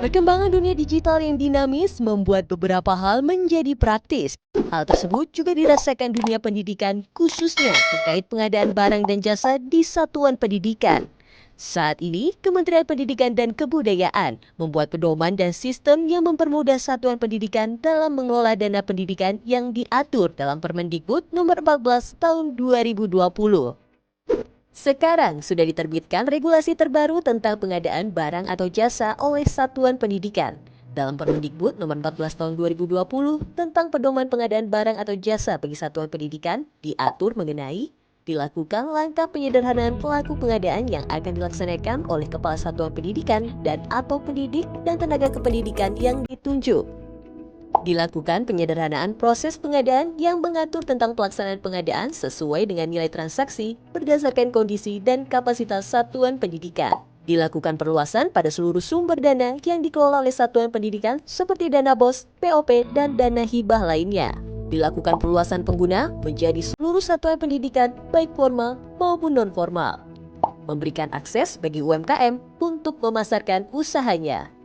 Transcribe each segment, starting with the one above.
Perkembangan dunia digital yang dinamis membuat beberapa hal menjadi praktis. Hal tersebut juga dirasakan dunia pendidikan, khususnya terkait pengadaan barang dan jasa di satuan pendidikan. Saat ini, Kementerian Pendidikan dan Kebudayaan membuat pedoman dan sistem yang mempermudah satuan pendidikan dalam mengelola dana pendidikan yang diatur dalam Permendikbud Nomor 14 Tahun 2020. Sekarang sudah diterbitkan regulasi terbaru tentang pengadaan barang atau jasa oleh satuan pendidikan. Dalam Permendikbud Nomor 14 Tahun 2020 tentang pedoman pengadaan barang atau jasa bagi satuan pendidikan, diatur mengenai dilakukan langkah penyederhanaan pelaku pengadaan yang akan dilaksanakan oleh Kepala Satuan Pendidikan dan atau pendidik dan tenaga kependidikan yang ditunjuk. Dilakukan penyederhanaan proses pengadaan yang mengatur tentang pelaksanaan pengadaan sesuai dengan nilai transaksi berdasarkan kondisi dan kapasitas satuan pendidikan. Dilakukan perluasan pada seluruh sumber dana yang dikelola oleh satuan pendidikan seperti dana BOS, POP, dan dana hibah lainnya. Dilakukan perluasan pengguna menjadi seluruh satuan pendidikan baik formal maupun non-formal. Memberikan akses bagi UMKM untuk memasarkan usahanya.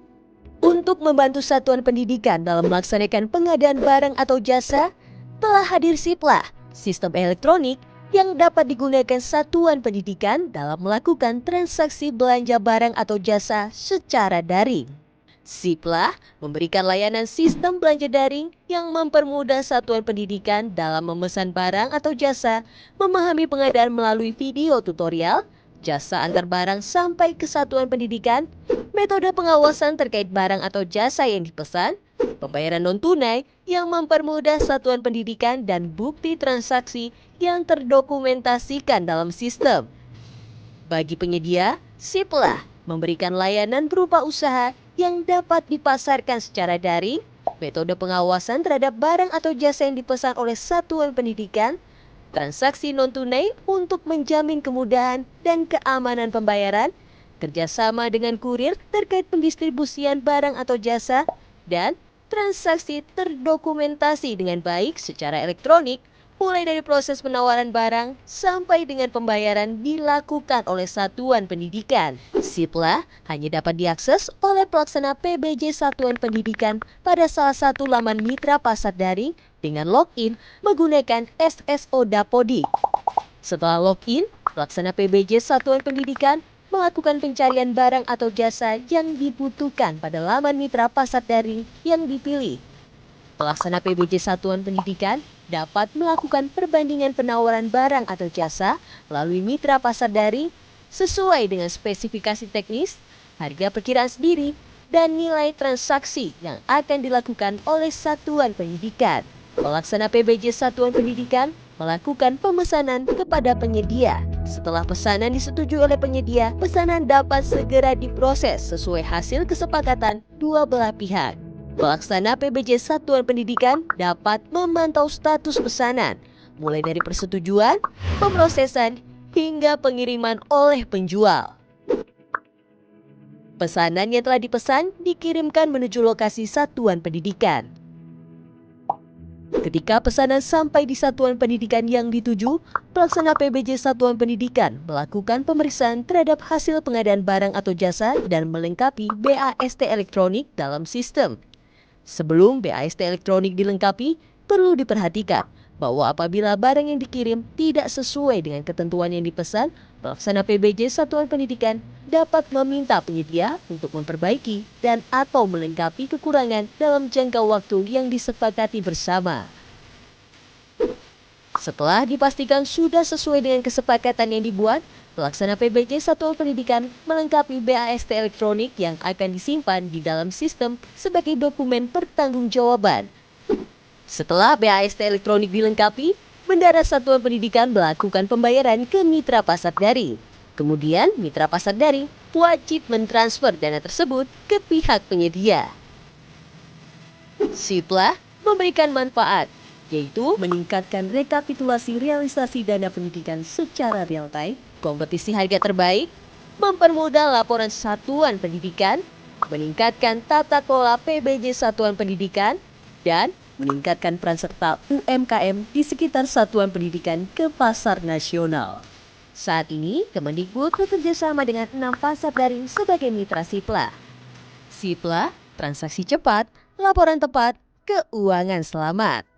Untuk membantu satuan pendidikan dalam melaksanakan pengadaan barang atau jasa, telah hadir SIPLAH, sistem elektronik yang dapat digunakan satuan pendidikan dalam melakukan transaksi belanja barang atau jasa secara daring. SIPLAH memberikan layanan sistem belanja daring yang mempermudah satuan pendidikan dalam memesan barang atau jasa, memahami pengadaan melalui video tutorial, jasa antar barang sampai ke satuan pendidikan, metode pengawasan terkait barang atau jasa yang dipesan, pembayaran non-tunai yang mempermudah satuan pendidikan dan bukti transaksi yang terdokumentasikan dalam sistem. Bagi penyedia, SIPLAH memberikan layanan berupa usaha yang dapat dipasarkan secara daring, metode pengawasan terhadap barang atau jasa yang dipesan oleh satuan pendidikan, transaksi non-tunai untuk menjamin kemudahan dan keamanan pembayaran, kerjasama dengan kurir terkait pendistribusian barang atau jasa, dan transaksi terdokumentasi dengan baik secara elektronik, mulai dari proses penawaran barang sampai dengan pembayaran dilakukan oleh satuan pendidikan. SIPLAH hanya dapat diakses oleh pelaksana PBJ Satuan Pendidikan pada salah satu laman mitra pasar daring dengan login menggunakan SSO Dapodik. Setelah login, pelaksana PBJ Satuan Pendidikan melakukan pencarian barang atau jasa yang dibutuhkan pada laman mitra pasar daring yang dipilih. Pelaksana PBJ Satuan Pendidikan dapat melakukan perbandingan penawaran barang atau jasa melalui mitra pasar daring sesuai dengan spesifikasi teknis, harga perkiraan sendiri, dan nilai transaksi yang akan dilakukan oleh satuan pendidikan. Pelaksana PBJ Satuan Pendidikan melakukan pemesanan kepada penyedia. Setelah pesanan disetujui oleh penyedia, pesanan dapat segera diproses sesuai hasil kesepakatan dua belah pihak. Pelaksana PBJ Satuan Pendidikan dapat memantau status pesanan, mulai dari persetujuan, pemrosesan, hingga pengiriman oleh penjual. Pesanan yang telah dipesan dikirimkan menuju lokasi satuan pendidikan. Ketika pesanan sampai di satuan pendidikan yang dituju, pelaksana PBJ Satuan Pendidikan melakukan pemeriksaan terhadap hasil pengadaan barang atau jasa dan melengkapi BAST elektronik dalam sistem. Sebelum BAST elektronik dilengkapi, perlu diperhatikan bahwa apabila barang yang dikirim tidak sesuai dengan ketentuan yang dipesan, pelaksana PBJ Satuan Pendidikan dapat meminta penyedia untuk memperbaiki dan atau melengkapi kekurangan dalam jangka waktu yang disepakati bersama. Setelah dipastikan sudah sesuai dengan kesepakatan yang dibuat, pelaksana PBJ Satuan Pendidikan melengkapi BAST elektronik yang akan disimpan di dalam sistem sebagai dokumen pertanggungjawaban. Setelah BAST elektronik dilengkapi, Bendahara Satuan Pendidikan melakukan pembayaran ke mitra pasar daring. Kemudian, mitra pasar daring wajib mentransfer dana tersebut ke pihak penyedia. SIPLAH memberikan manfaat, yaitu meningkatkan rekapitulasi realisasi dana pendidikan secara real-time, kompetisi harga terbaik, mempermudah laporan satuan pendidikan, meningkatkan tata kelola PBJ Satuan Pendidikan, dan meningkatkan peran serta UMKM di sekitar satuan pendidikan ke pasar nasional. Saat ini, Kemendikbud bekerja sama dengan 6 pasar daring sebagai mitra SIPLAH. Sipla, transaksi cepat, laporan tepat, keuangan selamat.